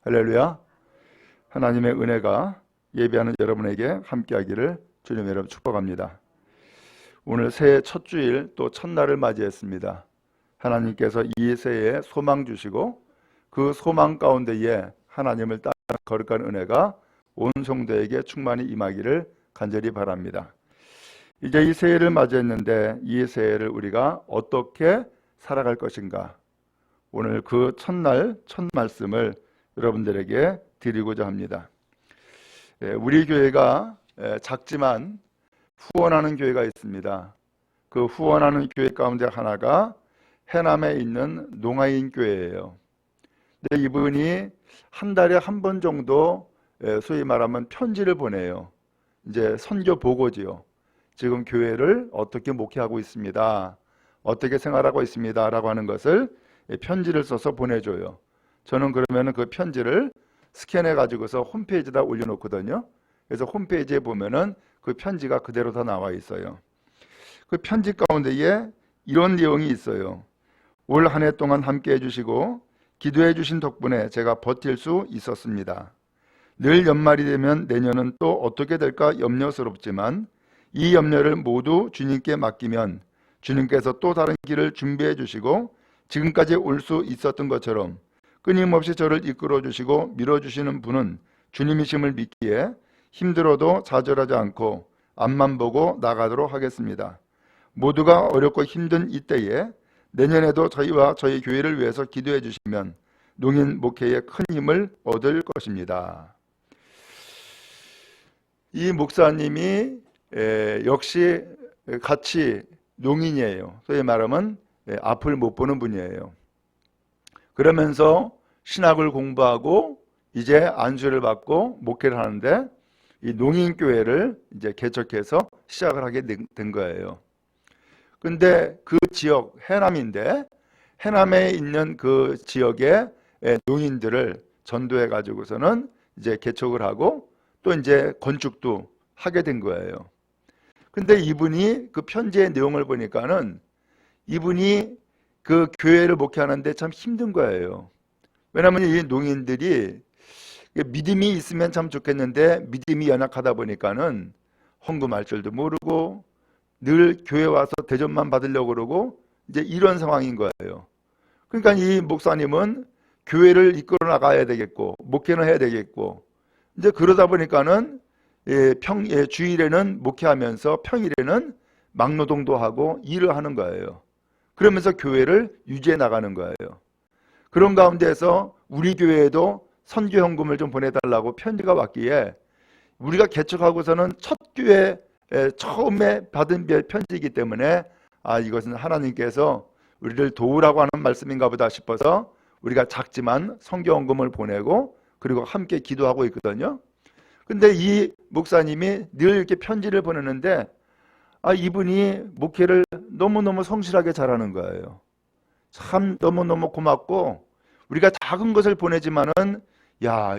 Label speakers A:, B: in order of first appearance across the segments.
A: 할렐루야. 하나님의 은혜가 예배하는 여러분에게 함께하기를 주님 여러분 축복합니다. 오늘 새해 첫 주일 또 첫날을 맞이했습니다. 하나님께서 이 새해에 소망 주시고 그 소망 가운데에 하나님을 따라 거룩한 은혜가 온 성도에게 충만히 임하기를 간절히 바랍니다. 이제 이 새해를 맞이했는데 이 새해를 우리가 어떻게 살아갈 것인가, 오늘 그 첫날 첫 말씀을 여러분들에게 드리고자 합니다. 우리 교회가 작지만 후원하는 교회가 있습니다. 그 후원하는 교회 가운데 하나가 해남에 있는 농아인 교회예요. 근데 이분이 한 달에 한 번 정도 소위 말하면 편지를 보내요. 이제 선교 보고지요. 지금 교회를 어떻게 목회하고 있습니다, 어떻게 생활하고 있습니다 라고 하는 것을 편지를 써서 보내줘요. 저는 그러면 그 편지를 스캔해 가지고서 홈페이지에다 올려놓거든요. 그래서 홈페이지에 보면은 그 편지가 그대로 다 나와 있어요. 그 편지 가운데에 이런 내용이 있어요. 올 한 해 동안 함께 해주시고 기도해 주신 덕분에 제가 버틸 수 있었습니다. 늘 연말이 되면 내년은 또 어떻게 될까 염려스럽지만 이 염려를 모두 주님께 맡기면 주님께서 또 다른 길을 준비해 주시고 지금까지 올 수 있었던 것처럼 끊임없이 저를 이끌어 주시고 밀어주시는 분은 주님이심을 믿기에 힘들어도 좌절하지 않고 앞만 보고 나가도록 하겠습니다. 모두가 어렵고 힘든 이때에 내년에도 저희와 저희 교회를 위해서 기도해 주시면 농인 목회에 큰 힘을 얻을 것입니다. 이 목사님이 역시 같이 농인이에요. 소위 말하면 앞을 못 보는 분이에요. 그러면서 신학을 공부하고 이제 안수를 받고 목회를 하는데 이 농인교회를 이제 개척해서 시작을 하게 된 거예요. 근데 그 지역 해남인데 해남에 있는 그 지역의 농인들을 전도해 가지고서는 이제 개척을 하고 또 이제 건축도 하게 된 거예요. 근데 이분이 그 편지의 내용을 보니까는 이분이 그 교회를 목회하는데 참 힘든 거예요. 왜냐하면 이 농인들이 믿음이 있으면 참 좋겠는데 믿음이 연약하다 보니까는 헌금할 줄도 모르고 늘 교회 와서 대접만 받으려고 그러고 이제 이런 상황인 거예요. 그러니까 이 목사님은 교회를 이끌어 나가야 되겠고 목회는 해야 되겠고 이제 그러다 보니까는 주일에는 목회하면서 평일에는 막노동도 하고 일을 하는 거예요. 그러면서 교회를 유지해 나가는 거예요. 그런 가운데서 우리 교회에도 선교 헌금을 좀 보내달라고 편지가 왔기에 우리가 개척하고서는 첫 교회 처음에 받은 편지이기 때문에 이것은 하나님께서 우리를 도우라고 하는 말씀인가 보다 싶어서 우리가 작지만 선교 헌금을 보내고 그리고 함께 기도하고 있거든요. 근데 이 목사님이 늘 이렇게 편지를 보내는데 이분이 목회를 너무너무 성실하게 잘하는 거예요. 참 너무너무 고맙고 우리가 작은 것을 보내지만은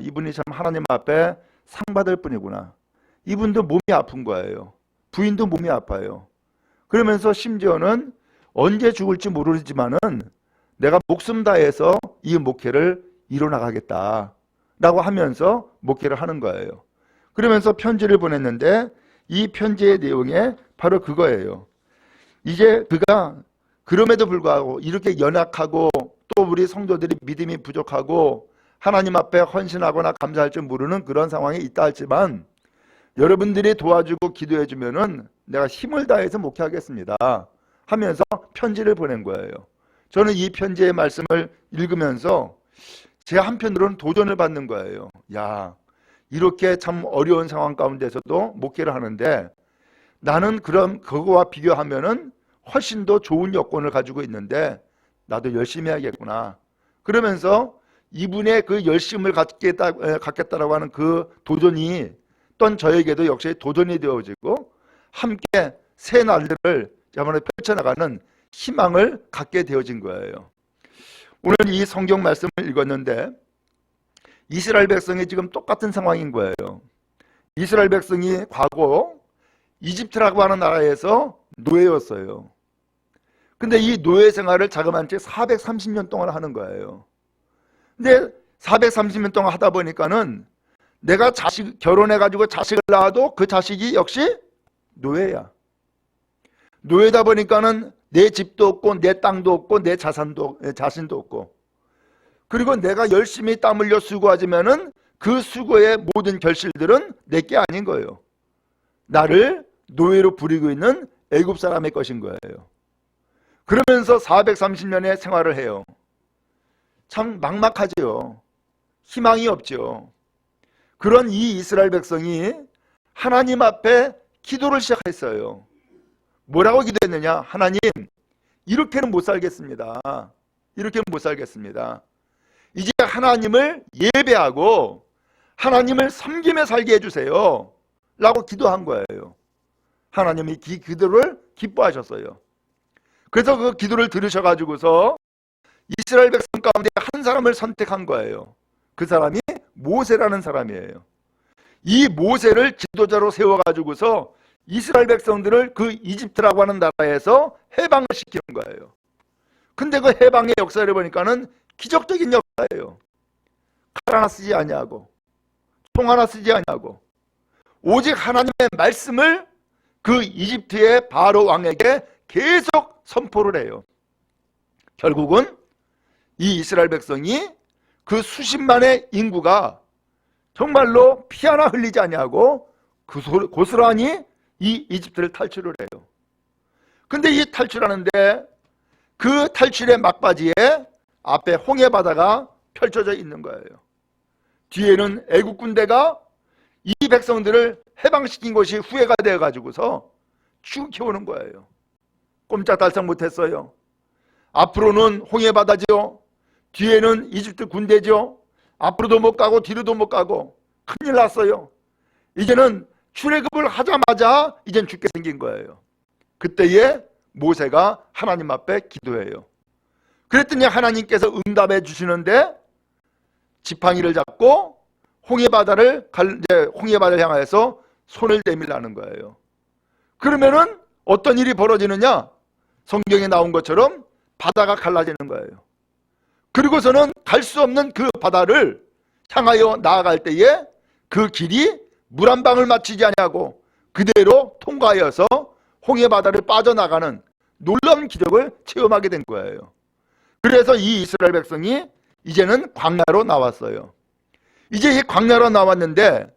A: 이분이 참 하나님 앞에 상 받을 분이구나. 이분도 몸이 아픈 거예요. 부인도 몸이 아파요. 그러면서 심지어는 언제 죽을지 모르지만은 내가 목숨 다해서 이 목회를 이뤄나가겠다 라고 하면서 목회를 하는 거예요. 그러면서 편지를 보냈는데 이 편지의 내용에 바로 그거예요. 이제 그가 그럼에도 불구하고 이렇게 연약하고 또 우리 성도들이 믿음이 부족하고 하나님 앞에 헌신하거나 감사할 줄 모르는 그런 상황에 있다 할지만 여러분들이 도와주고 기도해 주면은 내가 힘을 다해서 목회하겠습니다 하면서 편지를 보낸 거예요. 저는 이 편지의 말씀을 읽으면서 제 한편으로는 도전을 받는 거예요. 이렇게 참 어려운 상황 가운데서도 목회를 하는데 나는 그럼 그거와 비교하면은 훨씬 더 좋은 여건을 가지고 있는데 나도 열심히 해야겠구나. 그러면서 이분의 그 열심을 갖겠다라고 하는 그 도전이 또 저에게도 역시 도전이 되어지고 함께 새 날들을 한번 펼쳐나가는 희망을 갖게 되어진 거예요. 오늘 이 성경 말씀을 읽었는데 이스라엘 백성이 지금 똑같은 상황인 거예요. 이스라엘 백성이 과거 이집트라고 하는 나라에서 노예였어요. 근데 이 노예 생활을 자그마치 430년 동안 하는 거예요. 근데 430년 동안 하다 보니까는 내가 결혼해가지고 자식을 낳아도 그 자식이 역시 노예야. 노예다 보니까는 내 집도 없고 내 땅도 없고 내 자신도 없고, 그리고 내가 열심히 땀 흘려 수고하지만은 그 수고의 모든 결실들은 내게 아닌 거예요. 나를 노예로 부리고 있는 애굽 사람의 것인 거예요. 그러면서 430년의 생활을 해요. 참 막막하죠. 희망이 없죠. 그런 이 이스라엘 백성이 하나님 앞에 기도를 시작했어요. 뭐라고 기도했느냐? 하나님, 이렇게는 못 살겠습니다. 이렇게는 못 살겠습니다. 이제 하나님을 예배하고 하나님을 섬기며 살게 해주세요 라고 기도한 거예요. 하나님이 그 기도를 기뻐하셨어요. 그래서 그 기도를 들으셔가지고서 이스라엘 백성 가운데 한 사람을 선택한 거예요. 그 사람이 모세라는 사람이에요. 이 모세를 지도자로 세워가지고서 이스라엘 백성들을 그 이집트라고 하는 나라에서 해방을 시키는 거예요. 근데 그 해방의 역사를 보니까는 기적적인 역사예요. 칼 하나 쓰지 아니하고 총 하나 쓰지 아니하고 오직 하나님의 말씀을 그 이집트의 바로 왕에게 계속 선포를 해요. 결국은 이 이스라엘 백성이 그 수십만의 인구가 정말로 피 하나 흘리지 아니하고 고스란히 이 이집트를 탈출을 해요. 근데 이 탈출하는데 그 탈출의 막바지에 앞에 홍해 바다가 펼쳐져 있는 거예요. 뒤에는 애국 군대가 이 백성들을 해방시킨 것이 후회가 되어 가지고서 추격해오는 거예요. 꼼짝달싹 못했어요. 앞으로는 홍해 바다죠. 뒤에는 이집트 군대죠. 앞으로도 못 가고 뒤로도 못 가고 큰일 났어요. 이제는 출애굽을 하자마자 이젠 죽게 생긴 거예요. 그때에 모세가 하나님 앞에 기도해요. 그랬더니 하나님께서 응답해 주시는데 지팡이를 잡고 홍해 바다를 향하여서 손을 내밀라는 거예요. 그러면은 어떤 일이 벌어지느냐? 성경에 나온 것처럼 바다가 갈라지는 거예요. 그리고서는 갈 수 없는 그 바다를 향하여 나아갈 때에 그 길이 물 한 방울 맞추지 아니하고 그대로 통과하여서 홍해 바다를 빠져나가는 놀라운 기적을 체험하게 된 거예요. 그래서 이 이스라엘 백성이 이제는 광야로 나왔어요. 이제 이 광야로 나왔는데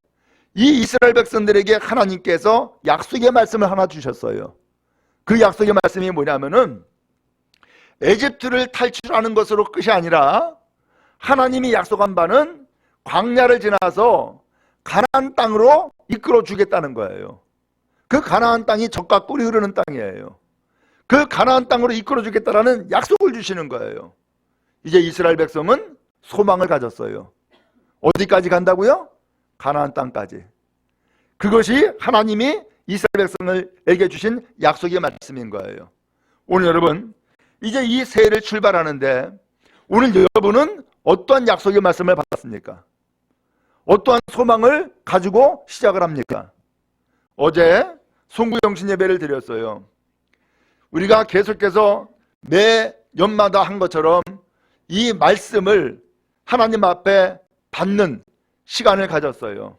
A: 이 이스라엘 백성들에게 하나님께서 약속의 말씀을 하나 주셨어요. 그 약속의 말씀이 뭐냐면은 에집트를 탈출하는 것으로 끝이 아니라 하나님이 약속한 바는 광야를 지나서 가나안 땅으로 이끌어 주겠다는 거예요. 그 가나안 땅이 젖과 꿀이 흐르는 땅이에요. 그 가나안 땅으로 이끌어 주겠다라는 약속을 주시는 거예요. 이제 이스라엘 백성은 소망을 가졌어요. 어디까지 간다고요? 가나안 땅까지. 그것이 하나님이 이스라엘 백성에게 주신 약속의 말씀인 거예요. 오늘 여러분 이제 이 새해를 출발하는데 오늘 여러분은 어떠한 약속의 말씀을 받았습니까? 어떠한 소망을 가지고 시작을 합니까? 어제 송구영신 예배를 드렸어요. 우리가 계속해서 매 년마다 한 것처럼 이 말씀을 하나님 앞에 받는 시간을 가졌어요.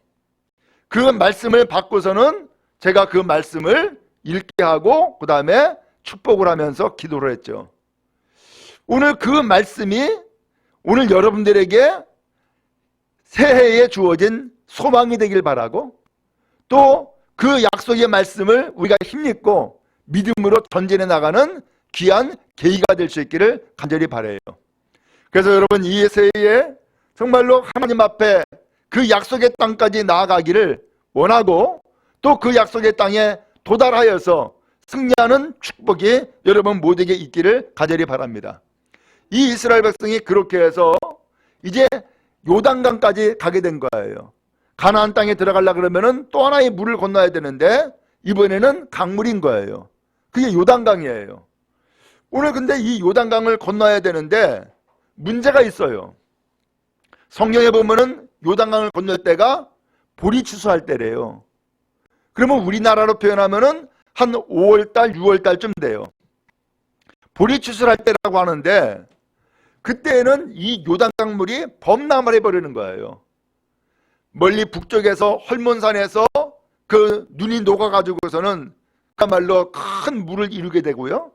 A: 그 말씀을 받고서는 제가 그 말씀을 읽게 하고 그 다음에 축복을 하면서 기도를 했죠. 오늘 그 말씀이 오늘 여러분들에게 새해에 주어진 소망이 되길 바라고 또 그 약속의 말씀을 우리가 힘입고 믿음으로 전진해 나가는 귀한 계기가 될 수 있기를 간절히 바라요. 그래서 여러분 이 새해에 정말로 하나님 앞에 그 약속의 땅까지 나아가기를 원하고 또 그 약속의 땅에 도달하여서 승리하는 축복이 여러분 모두에게 있기를 간절히 바랍니다. 이 이스라엘 백성이 그렇게 해서 이제 요단강까지 가게 된 거예요. 가나안 땅에 들어가려고 그러면은 또 하나의 물을 건너야 되는데 이번에는 강물인 거예요. 그게 요단강이에요. 오늘 근데 이 요단강을 건너야 되는데 문제가 있어요. 성경에 보면은 요단강을 건널 때가 보리 추수할 때래요. 그러면 우리나라로 표현하면은 한 5월달, 6월달쯤 돼요. 보리 추수할 때라고 하는데 그때는 이 요단강물이 범람을 해버리는 거예요. 멀리 북쪽에서 헐몬산에서 그 눈이 녹아가지고서는 그야말로 큰 물을 이루게 되고요.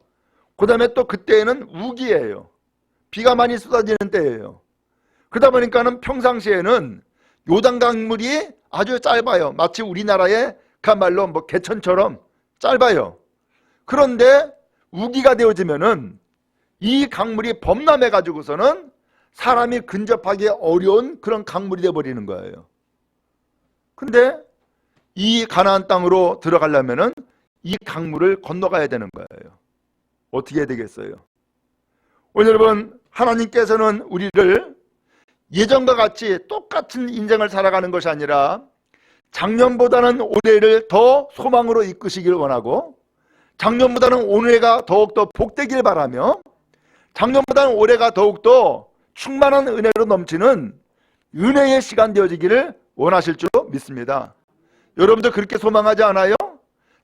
A: 그 다음에 또 그때는 우기예요. 비가 많이 쏟아지는 때예요. 그러다 보니까는 평상시에는 요단강물이 아주 짧아요. 마치 우리나라의 그야말로 뭐 개천처럼 짧아요. 그런데 우기가 되어지면은 이 강물이 범람해 가지고서는 사람이 근접하기 어려운 그런 강물이 되어버리는 거예요. 근데 이 가나안 땅으로 들어가려면은 이 강물을 건너가야 되는 거예요. 어떻게 해야 되겠어요? 오늘 여러분, 하나님께서는 우리를 예전과 같이 똑같은 인생을 살아가는 것이 아니라 작년보다는 올해를 더 소망으로 이끄시길 원하고, 작년보다는 올해가 더욱더 복되길 바라며, 작년보다는 올해가 더욱더 충만한 은혜로 넘치는 은혜의 시간 되어지기를 원하실 줄로 믿습니다. 여러분도 그렇게 소망하지 않아요?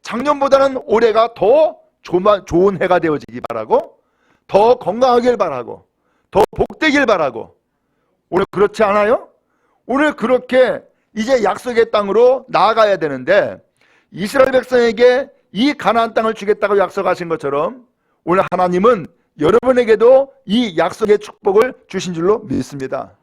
A: 작년보다는 올해가 더 좋은 해가 되어지기 바라고, 더 건강하길 바라고, 더 복되길 바라고. 오늘 그렇지 않아요? 오늘 그렇게 이제 약속의 땅으로 나아가야 되는데, 이스라엘 백성에게 이 가나안 땅을 주겠다고 약속하신 것처럼 오늘 하나님은 여러분에게도 이 약속의 축복을 주신 줄로 믿습니다.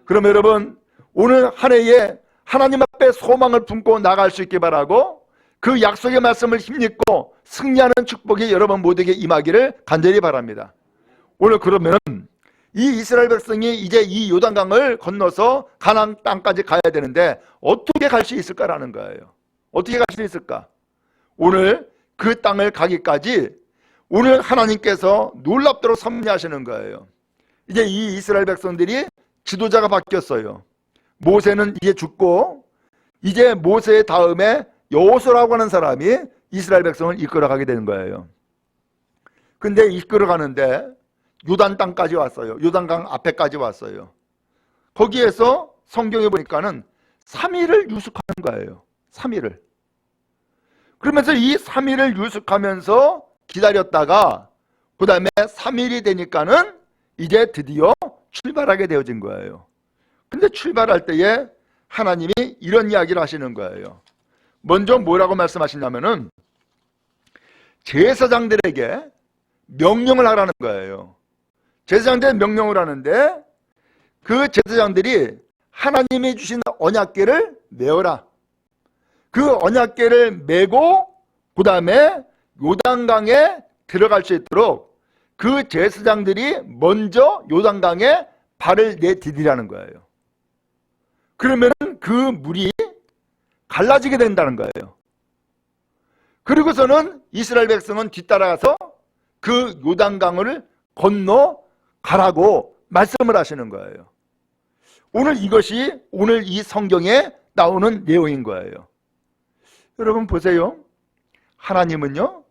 A: 그럼 여러분, 오늘 한 해에 하나님 앞에 소망을 품고 나갈 수 있게 바라고, 그 약속의 말씀을 힘입고 승리하는 축복이 여러분 모두에게 임하기를 간절히 바랍니다. 오늘 그러면 이 이스라엘 백성이 이제 이 요단강을 건너서 가나안 땅까지 가야 되는데 어떻게 갈 수 있을까라는 거예요. 어떻게 갈 수 있을까? 오늘 그 땅을 가기까지 오늘 하나님께서 놀랍도록 섭리하시는 거예요. 이제 이 이스라엘 백성들이 지도자가 바뀌었어요. 모세는 이제 죽고, 이제 모세의 다음에 여호수아라고 하는 사람이 이스라엘 백성을 이끌어가게 되는 거예요. 근데 이끌어가는데 요단 땅까지 왔어요. 요단강 앞에까지 왔어요. 거기에서 성경에 보니까는 3일을 유숙하는 거예요. 3일을. 그러면서 이 3일을 유숙하면서 기다렸다가 그 다음에 3일이 되니까는 이제 드디어 출발하게 되어진 거예요. 근데 출발할 때에 하나님이 이런 이야기를 하시는 거예요. 먼저 뭐라고 말씀하시냐면은 제사장들에게 명령을 하라는 거예요. 제사장들의 명령을 하는데, 그 제사장들이 하나님이 주신 언약궤를 메어라. 그 언약궤를 메고 그 다음에 요단강에 들어갈 수 있도록 그 제사장들이 먼저 요단강에 발을 내디디라는 거예요. 그러면 그 물이 갈라지게 된다는 거예요. 그리고서는 이스라엘 백성은 뒤따라가서 그 요단강을 건너 가라고 말씀을 하시는 거예요. 오늘 이것이 오늘 이 성경에 나오는 내용인 거예요. 여러분 보세요. 하나님은요,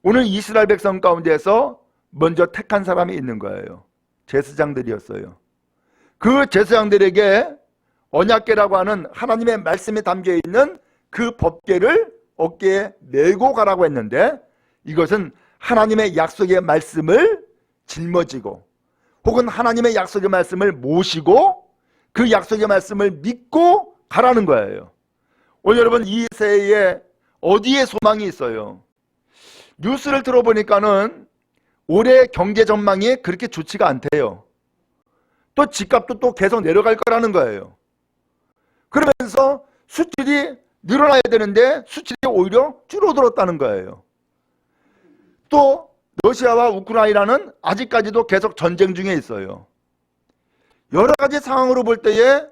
A: 오늘 이스라엘 백성 가운데서 먼저 택한 사람이 있는 거예요. 제사장들이었어요. 그 제사장들에게 언약궤라고 하는 하나님의 말씀에 담겨 있는 그 법궤를 어깨에 메고 가라고 했는데, 이것은 하나님의 약속의 말씀을 짊어지고 혹은 하나님의 약속의 말씀을 모시고 그 약속의 말씀을 믿고 가라는 거예요. 오늘 여러분, 이 새해에 어디에 소망이 있어요? 뉴스를 들어보니까는 올해 경제 전망이 그렇게 좋지가 않대요. 또 집값도 또 계속 내려갈 거라는 거예요. 그러면서 수출이 늘어나야 되는데 수출이 오히려 줄어들었다는 거예요. 또 러시아와 우크라이나는 아직까지도 계속 전쟁 중에 있어요. 여러 가지 상황으로 볼 때에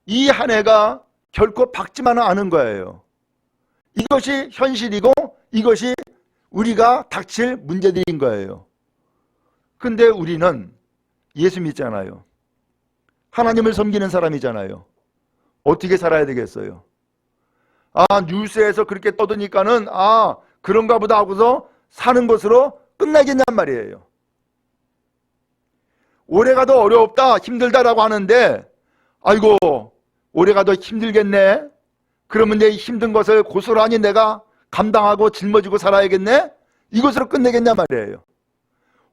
A: 이 한 해가 결코 밝지만은 않은 거예요. 이것이 현실이고 이것이 우리가 닥칠 문제들인 거예요. 근데 우리는 예수 믿잖아요. 하나님을 섬기는 사람이잖아요. 어떻게 살아야 되겠어요? 뉴스에서 그렇게 떠드니까는 그런가 보다 하고서 사는 것으로 끝나겠냔 말이에요. 올해가 더 어렵다, 힘들다라고 하는데, 아이고 올해가 더 힘들겠네. 그러면 내 힘든 것을 고스란히 내가 감당하고 짊어지고 살아야겠네. 이것으로 끝내겠냐 말이에요.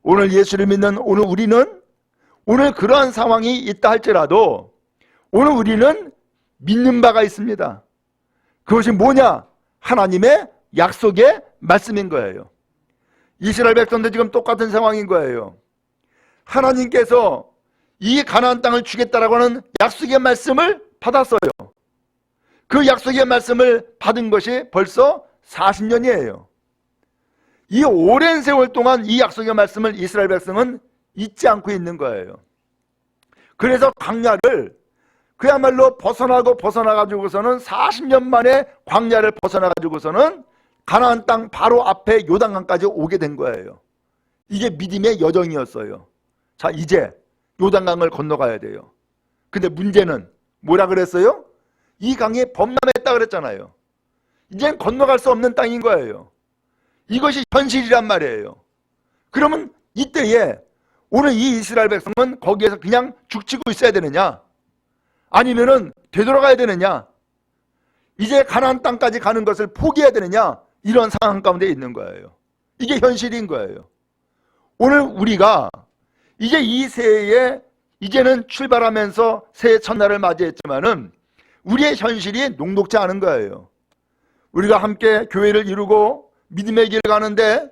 A: 오늘 예수를 믿는 오늘 우리는 오늘 그러한 상황이 있다 할지라도 오늘 우리는 믿는 바가 있습니다. 그것이 뭐냐? 하나님의 약속의 말씀인 거예요. 이스라엘 백성도 지금 똑같은 상황인 거예요. 하나님께서 이 가나안 땅을 주겠다라고 하는 약속의 말씀을 받았어요. 그 약속의 말씀을 받은 것이 벌써 40년이에요. 이 오랜 세월 동안 이 약속의 말씀을 이스라엘 백성은 잊지 않고 있는 거예요. 그래서 광야를 그야말로 벗어나가지고서는 40년 만에 광야를 벗어나가지고서는 가나안 땅 바로 앞에 요단강까지 오게 된 거예요. 이게 믿음의 여정이었어요. 자, 이제 요단강을 건너가야 돼요. 근데 문제는 뭐라 그랬어요? 이 강이 범람했다 그랬잖아요. 이젠 건너갈 수 없는 땅인 거예요. 이것이 현실이란 말이에요. 그러면 이때에 오늘 이 이스라엘 백성은 거기에서 그냥 죽치고 있어야 되느냐? 아니면은 되돌아가야 되느냐? 이제 가나안 땅까지 가는 것을 포기해야 되느냐? 이런 상황 가운데 있는 거예요. 이게 현실인 거예요. 오늘 우리가 이제 이 새해에 이제는 출발하면서 새해 첫날을 맞이했지만은 우리의 현실이 녹록지 않은 거예요. 우리가 함께 교회를 이루고 믿음의 길을 가는데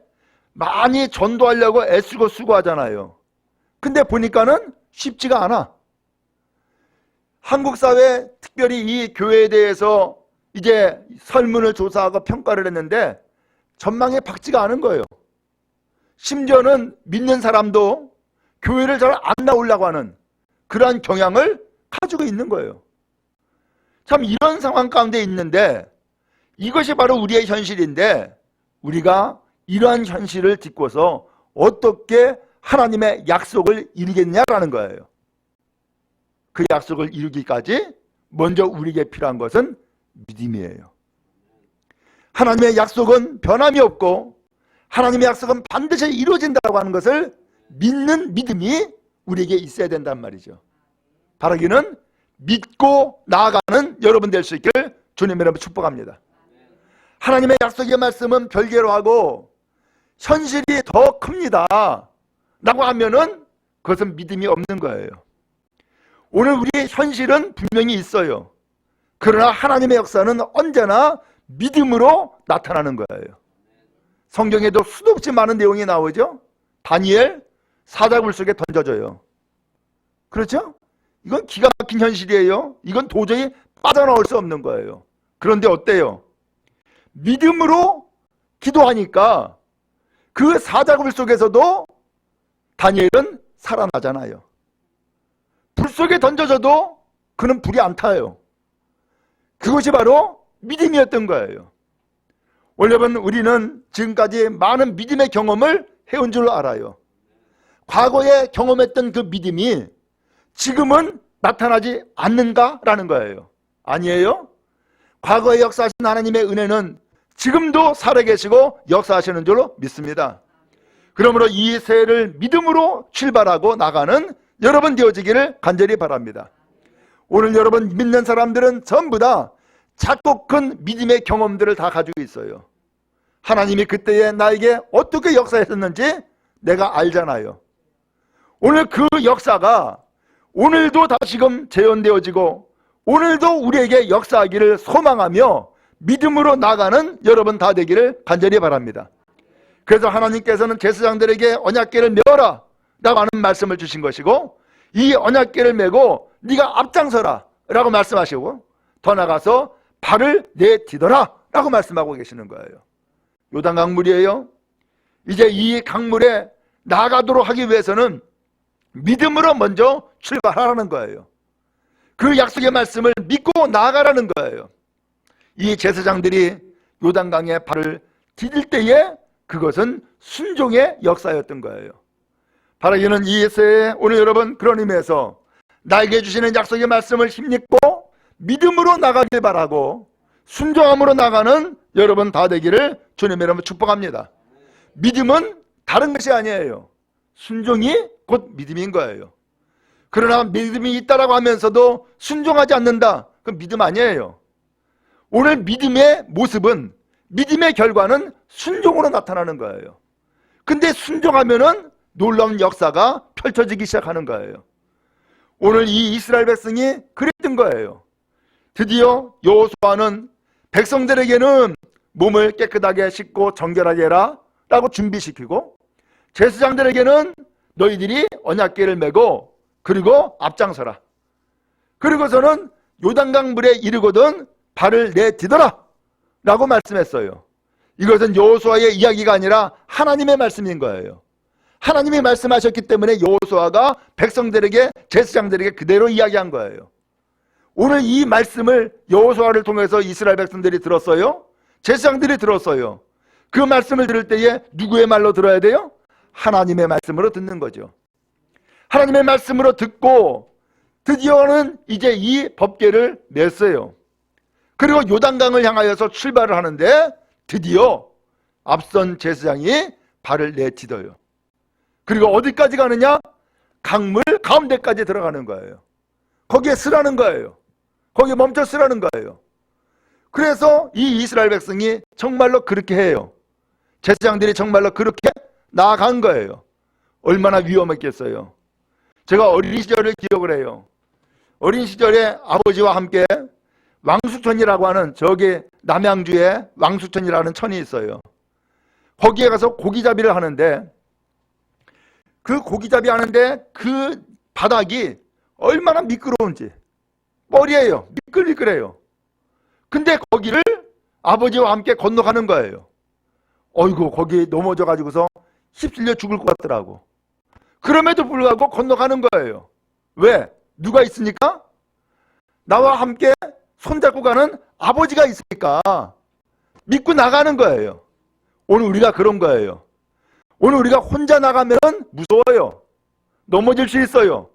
A: 많이 전도하려고 애쓰고 수고하잖아요. 근데 보니까는 쉽지가 않아. 한국 사회, 특별히 이 교회에 대해서 이제 설문을 조사하고 평가를 했는데 전망이 밝지가 않은 거예요. 심지어는 믿는 사람도 교회를 잘 안 나오려고 하는 그러한 경향을 가지고 있는 거예요. 참 이런 상황 가운데 있는데 이것이 바로 우리의 현실인데 우리가 이러한 현실을 딛고서 어떻게 하나님의 약속을 이루겠냐라는 거예요. 그 약속을 이루기까지 먼저 우리에게 필요한 것은 믿음이에요. 하나님의 약속은 변함이 없고 하나님의 약속은 반드시 이루어진다고 하는 것을 믿는 믿음이 우리에게 있어야 된단 말이죠. 바라기는 믿고 나아가는 여러분 될 수 있기를 주님 여러분 축복합니다. 하나님의 약속의 말씀은 별개로 하고 현실이 더 큽니다 라고 하면은 그것은 믿음이 없는 거예요. 오늘 우리의 현실은 분명히 있어요. 그러나 하나님의 역사는 언제나 믿음으로 나타나는 거예요. 성경에도 수도 없이 많은 내용이 나오죠. 다니엘 사자굴 속에 던져져요. 그렇죠? 이건 기가 막힌 현실이에요. 이건 도저히 빠져나올 수 없는 거예요. 그런데 어때요? 믿음으로 기도하니까 그 사자굴 속에서도 다니엘은 살아나잖아요. 불 속에 던져져도 그는 불이 안 타요. 그것이 바로 믿음이었던 거예요. 여러분, 우리는 지금까지 많은 믿음의 경험을 해온 줄 알아요. 과거에 경험했던 그 믿음이 지금은 나타나지 않는가라는 거예요. 아니에요. 과거에 역사하신 하나님의 은혜는 지금도 살아계시고 역사하시는 줄로 믿습니다. 그러므로 이 새해를 믿음으로 출발하고 나가는 여러분 되어지기를 간절히 바랍니다. 오늘 여러분 믿는 사람들은 전부 다 작고 큰 믿음의 경험들을 다 가지고 있어요. 하나님이 그때에 나에게 어떻게 역사했었는지 내가 알잖아요. 오늘 그 역사가 오늘도 다시금 재현되어지고 오늘도 우리에게 역사하기를 소망하며 믿음으로 나가는 여러분 다 되기를 간절히 바랍니다. 그래서 하나님께서는 제사장들에게 언약궤를 메어라 라고 하는 말씀을 주신 것이고 이 언약궤를 메고 네가 앞장서라 라고 말씀하시고 더 나가서 발을 내디뎌라 라고 말씀하고 계시는 거예요. 요단 강물이에요. 이제 이 강물에 나가도록 하기 위해서는 믿음으로 먼저 출발하라는 거예요. 그 약속의 말씀을 믿고 나아가라는 거예요. 이 제사장들이 요단강에 발을 디딜 때에 그것은 순종의 역사였던 거예요. 바라기는 이 새해 오늘 여러분 그런 의미에서 나에게 주시는 약속의 말씀을 힘입고 믿음으로 나가길 바라고 순종함으로 나가는 여러분 다 되기를 주님 여러분 축복합니다. 믿음은 다른 것이 아니에요. 순종이 곧 믿음인 거예요. 그러나 믿음이 있다라고 하면서도 순종하지 않는다. 그건 믿음 아니에요. 오늘 믿음의 모습은 믿음의 결과는 순종으로 나타나는 거예요. 근데 순종하면은 놀라운 역사가 펼쳐지기 시작하는 거예요. 오늘 이 이스라엘 백성이 그랬던 거예요. 드디어 여호수아는 백성들에게는 몸을 깨끗하게 씻고 정결하게 해라 라고 준비시키고, 제사장들에게는 너희들이 언약궤를 메고 그리고 앞장서라, 그리고서는 요단강 물에 이르거든 발을 내디뎌라 라고 말씀했어요. 이것은 여호수아의 이야기가 아니라 하나님의 말씀인 거예요. 하나님이 말씀하셨기 때문에 여호수아가 백성들에게, 제사장들에게 그대로 이야기한 거예요. 오늘 이 말씀을 여호수아를 통해서 이스라엘 백성들이 들었어요? 제사장들이 들었어요. 그 말씀을 들을 때에 누구의 말로 들어야 돼요? 하나님의 말씀으로 듣는 거죠. 하나님의 말씀으로 듣고 드디어는 이제 이 법궤를 냈어요. 그리고 요단강을 향하여서 출발을 하는데 드디어 앞선 제사장이 발을 내디뎌요. 그리고 어디까지 가느냐? 강물 가운데까지 들어가는 거예요. 거기에 쓰라는 거예요. 거기에 멈춰 쓰라는 거예요. 그래서 이 이스라엘 백성이 정말로 그렇게 해요. 제사장들이 정말로 그렇게 나아간 거예요. 얼마나 위험했겠어요. 제가 어린 시절을 기억을 해요. 어린 시절에 아버지와 함께 왕수천이라고 하는, 저기 남양주에 왕수천이라는 천이 있어요. 거기에 가서 고기잡이를 하는데, 그 고기잡이 하는데 그 바닥이 얼마나 미끄러운지, 뻘이에요. 미끌미끌해요. 근데 거기를 아버지와 함께 건너가는 거예요. 어이구, 거기 넘어져 가지고서 휩쓸려 죽을 것 같더라고. 그럼에도 불구하고 건너가는 거예요. 왜? 누가 있으니까? 나와 함께 손잡고 가는 아버지가 있으니까 믿고 나가는 거예요. 오늘 우리가 그런 거예요. 오늘 우리가 혼자 나가면 무서워요. 넘어질 수 있어요.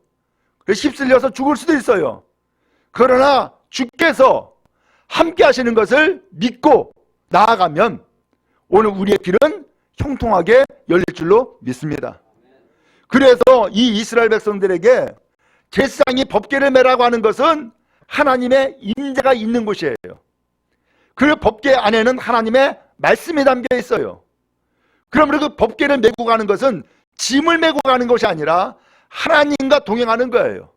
A: 휩쓸려서 죽을 수도 있어요. 그러나 주께서 함께 하시는 것을 믿고 나아가면 오늘 우리의 길은 형통하게 열릴 줄로 믿습니다. 그래서 이 이스라엘 백성들에게 제사장이 법궤를 메라고 하는 것은 하나님의 임재가 있는 곳이에요. 그 법궤 안에는 하나님의 말씀이 담겨 있어요. 그러므로 그 법궤를 메고 가는 것은 짐을 메고 가는 것이 아니라 하나님과 동행하는 거예요.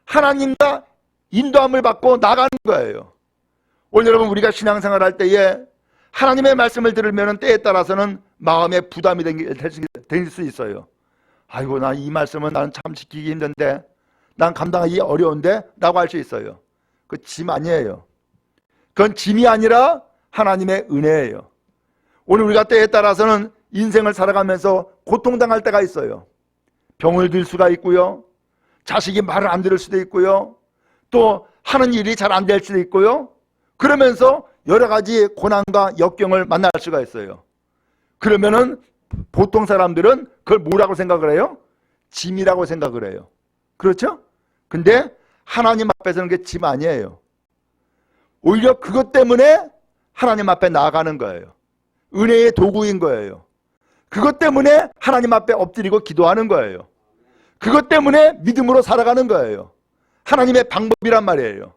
A: 하나님과 인도함을 받고 나가는 거예요. 오늘 여러분, 우리가 신앙생활 할 때에 하나님의 말씀을 들으면 때에 따라서는 마음에 부담이 될 수 있어요. 아이고, 나 이 말씀은 나는 참 지키기 힘든데, 난 감당하기 어려운데 라고 할 수 있어요. 그 짐 아니에요. 그건 짐이 아니라 하나님의 은혜예요. 오늘 우리가 때에 따라서는 인생을 살아가면서 고통당할 때가 있어요. 병을 들 수가 있고요, 자식이 말을 안 들을 수도 있고요, 또 하는 일이 잘 안 될 수도 있고요. 그러면서 여러 가지 고난과 역경을 만날 수가 있어요. 그러면은 보통 사람들은 그걸 뭐라고 생각을 해요? 짐이라고 생각을 해요. 그렇죠? 근데 하나님 앞에서는 그게 짐 아니에요. 오히려 그것 때문에 하나님 앞에 나아가는 거예요. 은혜의 도구인 거예요. 그것 때문에 하나님 앞에 엎드리고 기도하는 거예요. 그것 때문에 믿음으로 살아가는 거예요. 하나님의 방법이란 말이에요.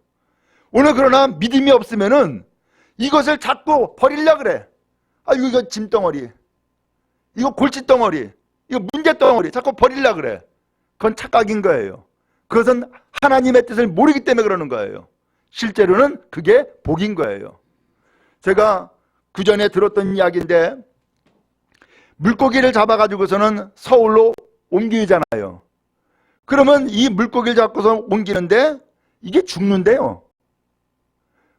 A: 오늘 그러나 믿음이 없으면은 이것을 자꾸 버리려고 그래. 아, 이거 짐덩어리, 이거 골칫덩어리, 이거 문제덩어리 자꾸 버리려고 그래. 그건 착각인 거예요. 그것은 하나님의 뜻을 모르기 때문에 그러는 거예요. 실제로는 그게 복인 거예요. 제가 그전에 들었던 이야기인데, 물고기를 잡아가지고서는 서울로 옮기잖아요. 그러면 이 물고기를 잡고서 옮기는데 이게 죽는데요.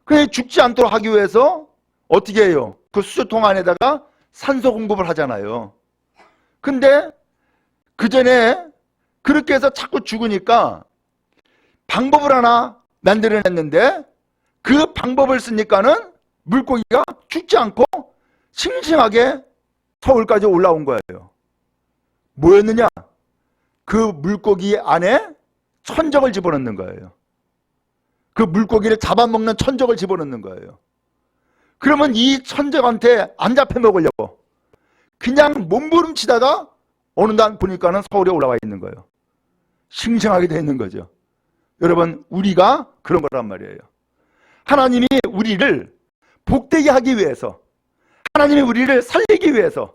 A: 그냥 죽지 않도록 하기 위해서 어떻게 해요? 그 수조통 안에다가 산소 공급을 하잖아요. 근데 그 전에 그렇게 해서 자꾸 죽으니까 방법을 하나 만들어냈는데, 그 방법을 쓰니까는 물고기가 죽지 않고 싱싱하게 서울까지 올라온 거예요. 뭐였느냐? 그 물고기 안에 천적을 집어넣는 거예요. 그 물고기를 잡아먹는 천적을 집어넣는 거예요. 그러면 이 천적한테 안 잡혀 먹으려고 그냥 몸부림치다가 어느 날 보니까는 서울에 올라와 있는 거예요. 싱싱하게 되어 있는 거죠. 여러분, 우리가 그런 거란 말이에요. 하나님이 우리를 복되게 하기 위해서, 하나님이 우리를 살리기 위해서,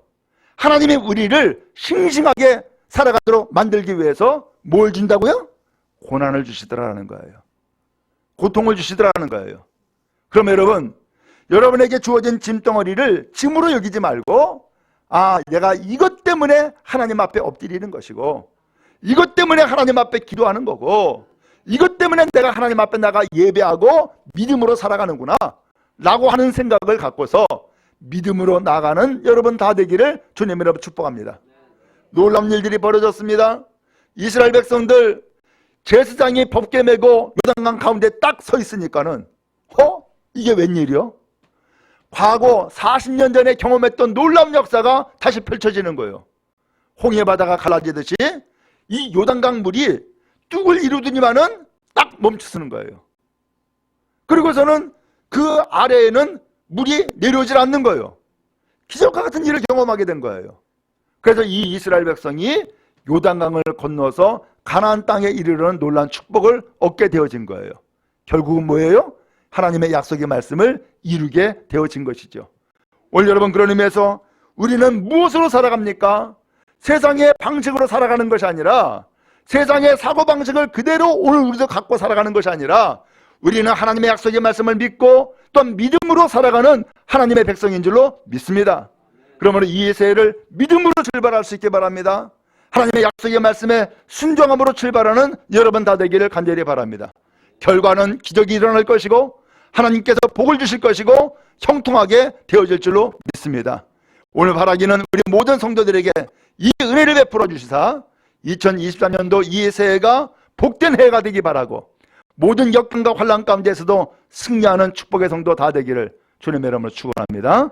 A: 하나님이 우리를 싱싱하게 살아가도록 만들기 위해서 뭘 준다고요? 고난을 주시더라는 거예요. 고통을 주시더라는 거예요. 그럼 여러분, 여러분에게 주어진 짐덩어리를 짐으로 여기지 말고, 아, 내가 이것 때문에 하나님 앞에 엎드리는 것이고, 이것 때문에 하나님 앞에 기도하는 거고, 이것 때문에 내가 하나님 앞에 나가 예배하고 믿음으로 살아가는구나 라고 하는 생각을 갖고서 믿음으로 나가는 여러분 다 되기를 주님으로 축복합니다. 놀라운 일들이 벌어졌습니다. 이스라엘 백성들 제사장이 법궤 메고 요단강 가운데 딱 서 있으니까는 이게 웬일이요? 과거 40년 전에 경험했던 놀라운 역사가 다시 펼쳐지는 거예요. 홍해 바다가 갈라지듯이 이 요단강 물이 뚝을 이루더니만은 딱 멈추는 거예요. 그리고서는 그 아래에는 물이 내려오질 않는 거예요. 기적과 같은 일을 경험하게 된 거예요. 그래서 이 이스라엘 백성이 요단강을 건너서 가나안 땅에 이르는 놀라운 축복을 얻게 되어진 거예요. 결국은 뭐예요? 하나님의 약속의 말씀을 이루게 되어진 것이죠. 오늘 여러분, 그런 의미에서 우리는 무엇으로 살아갑니까? 세상의 방식으로 살아가는 것이 아니라, 세상의 사고방식을 그대로 오늘 우리도 갖고 살아가는 것이 아니라, 우리는 하나님의 약속의 말씀을 믿고 또한 믿음으로 살아가는 하나님의 백성인 줄로 믿습니다. 그러므로 이 세대를 믿음으로 출발할 수 있게 바랍니다. 하나님의 약속의 말씀에 순종함으로 출발하는 여러분 다 되기를 간절히 바랍니다. 결과는 기적이 일어날 것이고 하나님께서 복을 주실 것이고 형통하게 되어질 줄로 믿습니다. 오늘 바라기는 우리 모든 성도들에게 이 은혜를 베풀어 주시사 2023년도 이 새해가 복된 해가 되기 바라고, 모든 역경과 환난 가운데서도 승리하는 축복의 성도 다 되기를 주님의 이름으로 축원합니다.